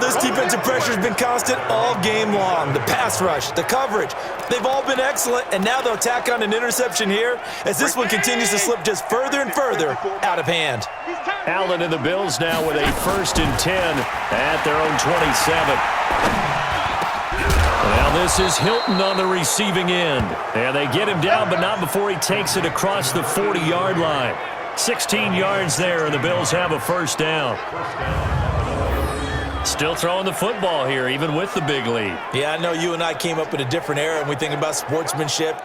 this defensive pressure has been constant all game long. The pass rush, the coverage, they've all been excellent, and now they'll tack on an interception here as this one continues to slip just further and further out of hand. Allen and the Bills now with a 1st and 10 at their own 27. Now this is Hilton on the receiving end. And they get him down, but not before he takes it across the 40-yard line. 16 yards there, and the Bills have a 1st down. Still throwing the football here, even with the big lead. Yeah, I know you and I came up in a different era, and we think about sportsmanship.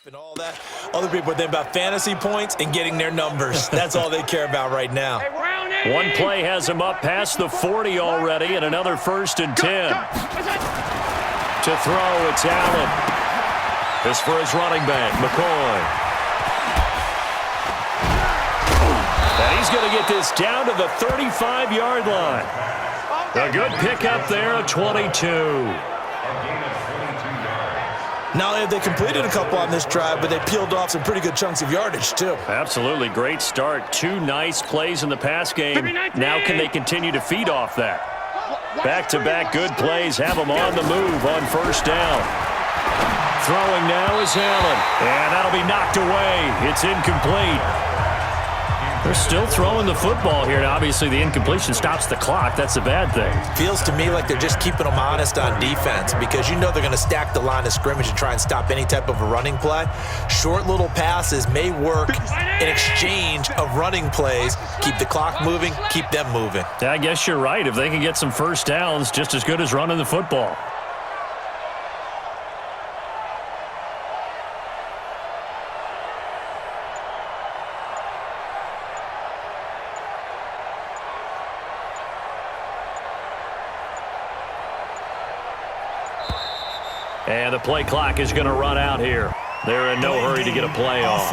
And all that. Other people are thinking about fantasy points and getting their numbers. That's all they care about right now. One play has him up past the 40 already, and another 1st and 10. To throw, it's Allen. This for his running back, McCoy. And he's going to get this down to the 35-yard line. A good pickup there, a 22. Not only have they completed a couple on this drive, but they peeled off some pretty good chunks of yardage, too. Absolutely. Great start. 2 nice plays in the pass game. Now can they continue to feed off that? Back-to-back good plays have them on the move on 1st down. Throwing now is Allen. And that'll be knocked away. It's incomplete. They're still throwing the football here. Now, obviously, the incompletion stops the clock. That's a bad thing. Feels to me like they're just keeping them honest on defense because you know they're going to stack the line of scrimmage and try and stop any type of a running play. Short little passes may work in exchange of running plays. Keep the clock moving, keep them moving. Yeah, I guess you're right. If they can get some 1st downs, just as good as running the football. And the play clock is going to run out here. They're in no hurry to get a play off.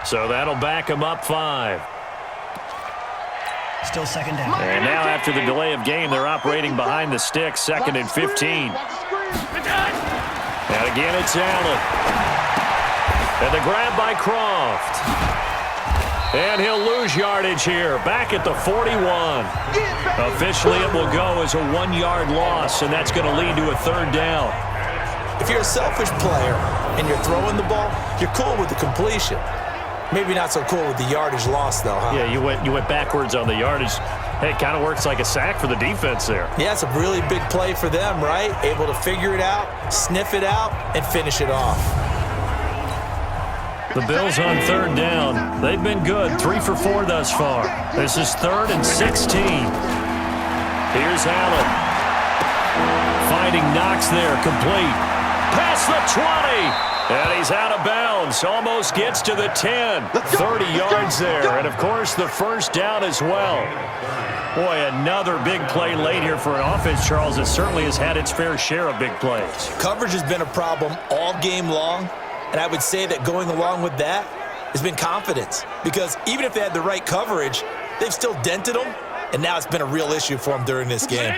So that'll back them up 5. Still 2nd down. And now after the delay of game, they're operating behind the sticks, 2nd and 15. And again, it's Allen. And the grab by Croft. And he'll lose yardage here, back at the 41. Officially, it will go as a 1-yard loss, and that's going to lead to a 3rd down. If you're a selfish player and you're throwing the ball, you're cool with the completion. Maybe not so cool with the yardage loss, though, huh? Yeah, you went backwards on the yardage. Hey, it kind of works like a sack for the defense there. Yeah, it's a really big play for them, right? Able to figure it out, sniff it out, and finish it off. The Bills on 3rd down. They've been good, 3 for 4 thus far. This is 3rd and 16. Here's Allen. Finding Knox there, complete. Past the 20. And he's out of bounds. Almost gets to the 10. 30 yards there. And, of course, the 1st down as well. Boy, another big play late here for an offense, Charles, that certainly has had its fair share of big plays. Coverage has been a problem all game long. And I would say that going along with that has been confidence. Because even if they had the right coverage, they've still dented them. And now it's been a real issue for them during this game.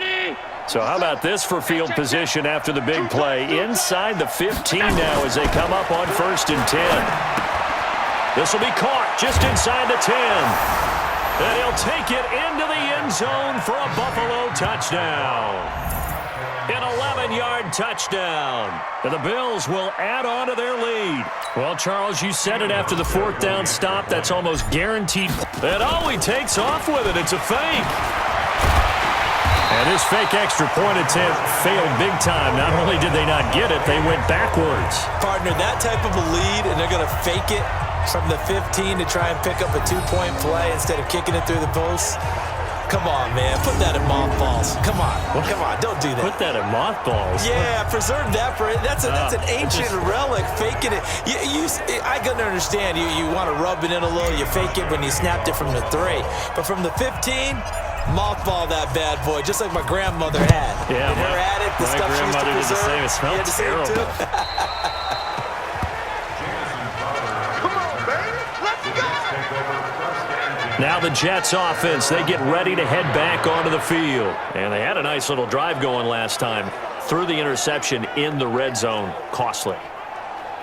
So how about this for field position after the big play? Inside the 15 now as they come up on 1st and 10. This will be caught just inside the 10. And he'll take it into the end zone for a Buffalo touchdown. An 11-yard touchdown. And the Bills will add on to their lead. Well, Charles, you said it after the 4th down stop. That's almost guaranteed. And all he takes off with it, it's a fake. And this fake extra point attempt failed big time. Not only did they not get it, they went backwards. Partner, that type of a lead, and they're going to fake it from the 15 to try and pick up a 2-point play instead of kicking it through the post. Come on, man. Put that in mothballs. Come on. Come on. Don't do that. Put that in mothballs? Yeah, preserve that for it. That's an ancient relic. Faking it. I can understand. You want to rub it in a little. You fake it when you snapped it from the 3. But from the 15, Mothball that bad boy, just like my grandmother had. Yeah, in her attic, the stuff she used to did the preserve. same. It smelled terrible. Too. Come on, baby. Let's go. Now the Jets offense, they get ready to head back onto the field. And they had a nice little drive going last time. Threw the interception in the red zone. Costly.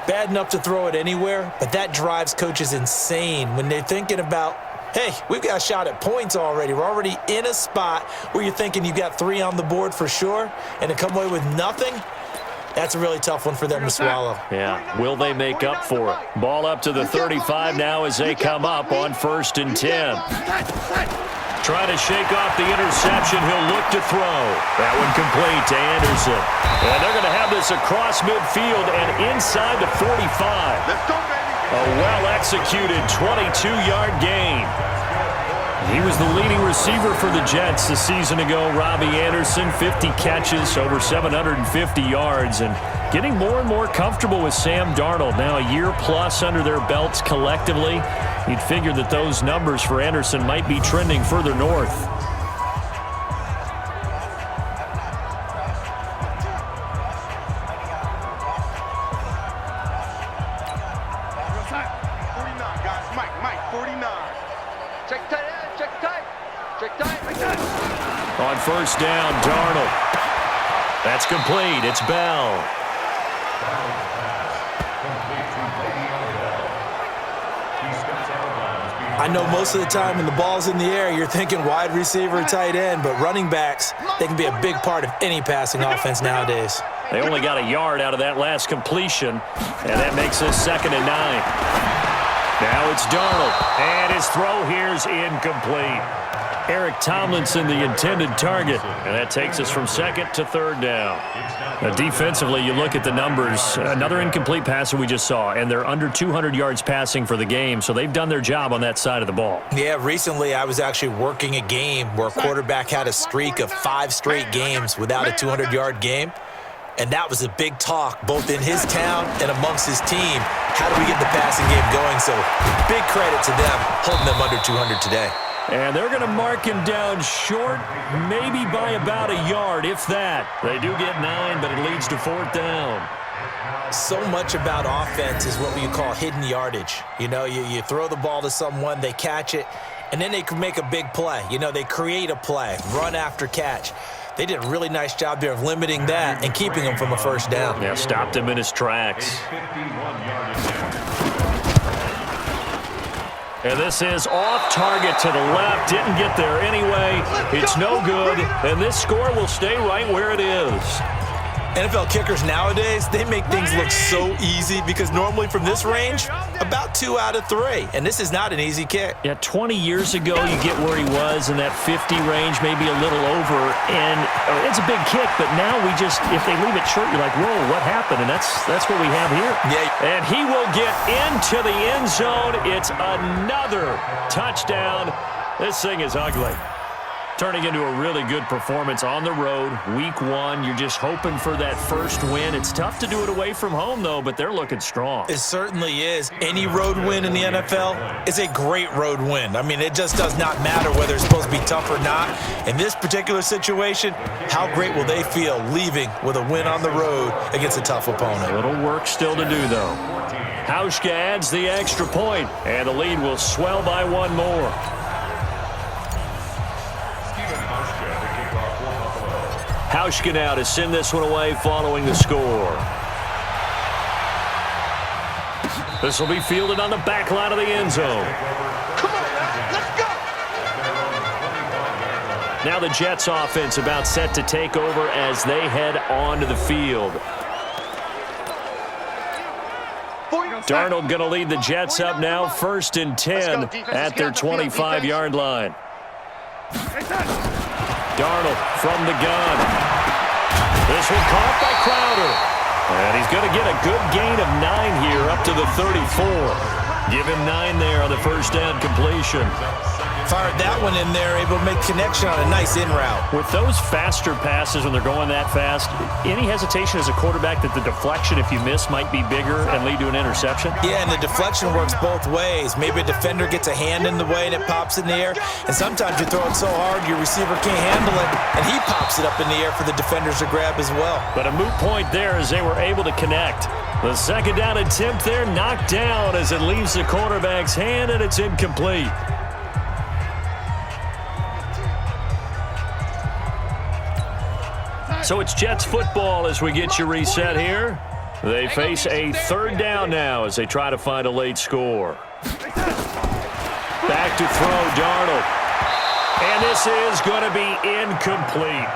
Bad enough to throw it anywhere, but that drives coaches insane when they're thinking about, hey, we've got a shot at points already. We're already in a spot where you're thinking you got 3 on the board for sure, and to come away with nothing, that's a really tough one for them to swallow. Yeah, will they make up for it? Ball up to the 35 now as they come up on 1st and 10. Trying to shake off the interception. He'll look to throw. That one complete to Anderson. And they're going to have this across midfield and inside the 45. Let's go, baby. A well-executed 22-yard gain. He was the leading receiver for the Jets a season ago. Robbie Anderson, 50 catches, over 750 yards, and getting more and more comfortable with Sam Darnold. Now a year plus under their belts collectively. You'd figure that those numbers for Anderson might be trending further north. On 1st down, Darnold. That's complete. It's Bell. I know most of the time when the ball's in the air, you're thinking wide receiver, tight end, but running backs, they can be a big part of any passing offense nowadays. They only got a yard out of that last completion, and that makes this 2nd and 9. Now it's Darnold, and his throw here's incomplete. Eric Tomlinson, the intended target, and that takes us from 2nd to 3rd down. Now, defensively, you look at the numbers. Another incomplete passer we just saw, and they're under 200 yards passing for the game, so they've done their job on that side of the ball. Yeah, recently I was actually working a game where a quarterback had a streak of 5 straight games without a 200-yard game, and that was a big talk both in his town and amongst his team. How do we get the passing game going? So big credit to them holding them under 200 today. And they're going to mark him down short, maybe by about a yard, if that. They do get 9, but it leads to 4th down. So much about offense is what we call hidden yardage. You know, you throw the ball to someone, they catch it, and then they can make a big play. You know, they create a play, run after catch. They did a really nice job there of limiting that and keeping him from a 1st down. Yeah, stopped him in his tracks. And this is off target to the left. Didn't get there anyway. It's no good. And this score will stay right where it is. NFL kickers nowadays, they make things look so easy because normally from this range, about 2 out of 3. And this is not an easy kick. Yeah, 20 years ago, you get where he was in that 50 range, maybe a little over. And it's a big kick, but now we just, if they leave it short, you're like, whoa, what happened? And that's what we have here. Yeah. And he will get into the end zone. It's another touchdown. This thing is ugly. Turning into a really good performance on the road. Week 1, you're just hoping for that first win. It's tough to do it away from home, though, but they're looking strong. It certainly is. Any road win in the NFL is a great road win. I mean, it just does not matter whether it's supposed to be tough or not. In this particular situation, how great will they feel leaving with a win on the road against a tough opponent? A little work still to do, though. Hauschka adds the extra point, and the lead will swell by 1 more. Hauschka now to send this one away following the score. This will be fielded on the back line of the end zone. Come on, man. Let's go. Now the Jets offense about set to take over as they head onto the field. Darnold going to lead the Jets up now, 1st and 10 at their 25-yard line. Darnold from the gun. This one caught by Crowder. And he's going to get a good gain of 9 here up to the 34. Give him 9 there on the 1st down completion. Fired that one in there, able to make connection on a nice in route. With those faster passes when they're going that fast, any hesitation as a quarterback that the deflection, if you miss, might be bigger and lead to an interception? Yeah, and the deflection works both ways. Maybe a defender gets a hand in the way and it pops in the air, and sometimes you throw it so hard your receiver can't handle it, and he pops it up in the air for the defenders to grab as well. But a moot point there as they were able to connect. The second down attempt there knocked down as it leaves the quarterback's hand, and it's incomplete. So it's Jets football as we get you reset here. They face a third down now as they try to find a late score. Back to throw, Darnold. And this is going to be incomplete.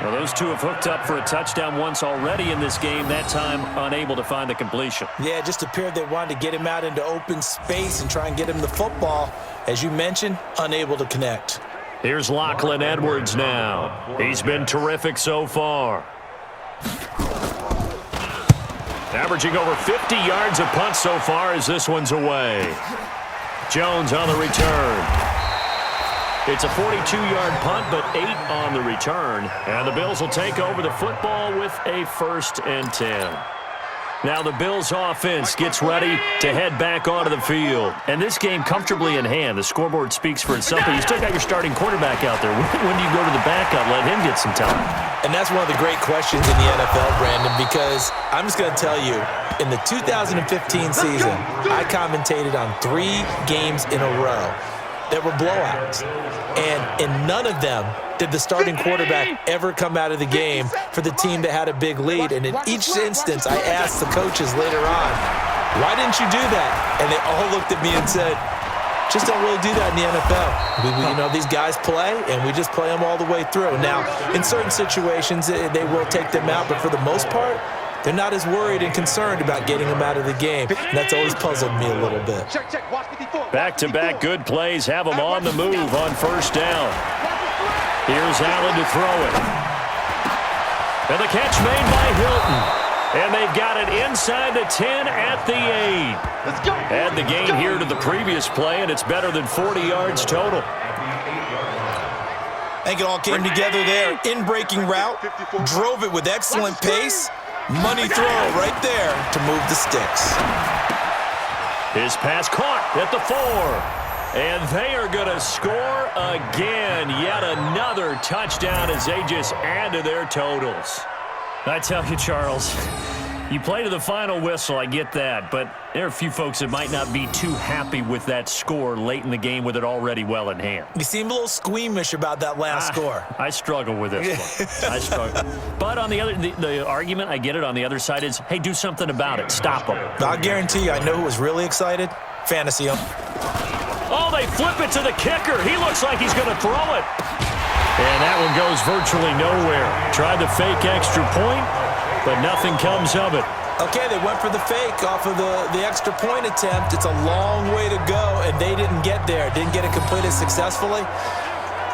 Well, those two have hooked up for a touchdown once already in this game, that time unable to find the completion. Yeah, it just appeared they wanted to get him out into open space and try and get him the football. As you mentioned, unable to connect. Here's Lachlan Edwards now. He's been terrific so far. Averaging over 50 yards a punt so far as this one's away. Jones on the return. It's a 42-yard punt, but 8 on the return. And the Bills will take over the football with a 1st and 10. Now the Bills offense gets ready to head back onto the field. And this game comfortably in hand. The scoreboard speaks for itself, but you still got your starting quarterback out there. When do you go to the backup? Let him get some time. And that's one of the great questions in the NFL, Brandon, because I'm just going to tell you, in the 2015 season, I commentated on 3 games in a row that were blowouts. And in none of them did the starting quarterback ever come out of the game for the team that had a big lead. And in each instance, I asked the coaches later on, why didn't you do that? And they all looked at me and said, just don't really do that in the NFL. These guys play, and we just play them all the way through. Now, in certain situations, they will take them out, but for the most part, they're not as worried and concerned about getting them out of the game. And that's always puzzled me a little bit. Back-to-back good plays have them on the move on 1st down. Here's Allen to throw it. And the catch made by Hilton. And they've got it inside the 10 at the 8. Let's go. Add the gain here to the previous play, and it's better than 40 yards total. I think it all came together there. In-breaking route, drove it with excellent pace. Money throw right there to move the sticks. His pass caught at the 4. And they are going to score again. Yet another touchdown as they just add to their totals. I tell you, Charles, you play to the final whistle, I get that. But there are a few folks that might not be too happy with that score late in the game with it already well in hand. You seem a little squeamish about that last score. I struggle with this one. I struggle. But on the argument, I get it, on the other side is, hey, do something about it. Stop them. I'll guarantee you, I know who was really excited. Fantasy. Oh, they flip it to the kicker. He looks like he's going to throw it. And that one goes virtually nowhere. Tried the fake extra point, but nothing comes of it. Okay, they went for the fake off of the extra point attempt. It's a long way to go, and they didn't get there. Didn't get it completed successfully.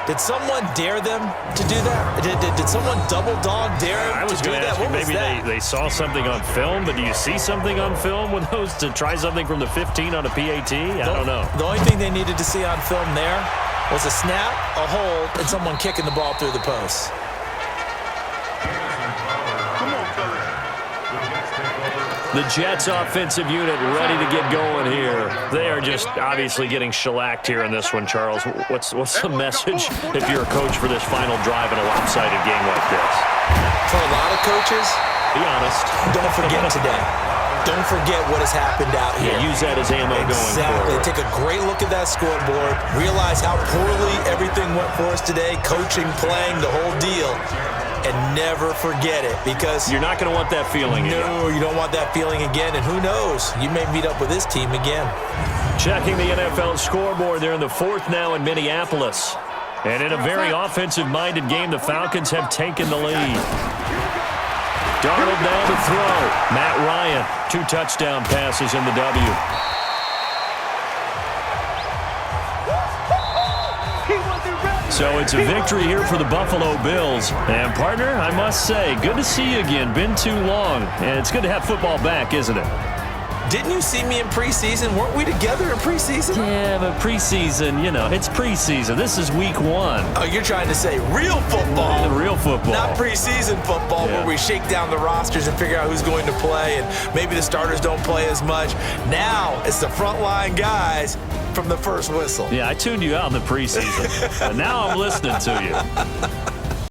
Did someone dare them to do that? Did someone double dog dare them to do that? I was going to ask you, maybe they saw something on film, but do you see something on film with those to try something from the 15 on a PAT? I don't know. The only thing they needed to see on film there was a snap, a hold, and someone kicking the ball through the post. The Jets offensive unit ready to get going here. They are just obviously getting shellacked here in this one, Charles. What's the message if you're a coach for this final drive in a lopsided game like this? For a lot of coaches, be honest. Don't forget today. Don't forget what has happened out here. Yeah, use that as ammo going forward. Take a great look at that scoreboard. Realize how poorly everything went for us today. Coaching, playing, the whole deal. And never forget it, because you're not going to want that feeling again. No, you don't want that feeling again. And who knows? You may meet up with this team again. Checking the NFL scoreboard. They're in the 4th now in Minneapolis. And in a very offensive-minded game, the Falcons have taken the lead. Darnold down to throw. Matt Ryan, 2 touchdown passes in the W. So it's a victory here for the Buffalo Bills. And, partner, I must say, good to see you again. Been too long. And it's good to have football back, isn't it? Didn't you see me in preseason? Weren't we together in preseason? Yeah, but preseason, it's preseason. This is week 1. Oh, you're trying to say real football. The real football. Not preseason football where we shake down the rosters and figure out who's going to play, and maybe the starters don't play as much. Now it's the frontline guys from the first whistle. Yeah, I tuned you out in the preseason. But now I'm listening to you.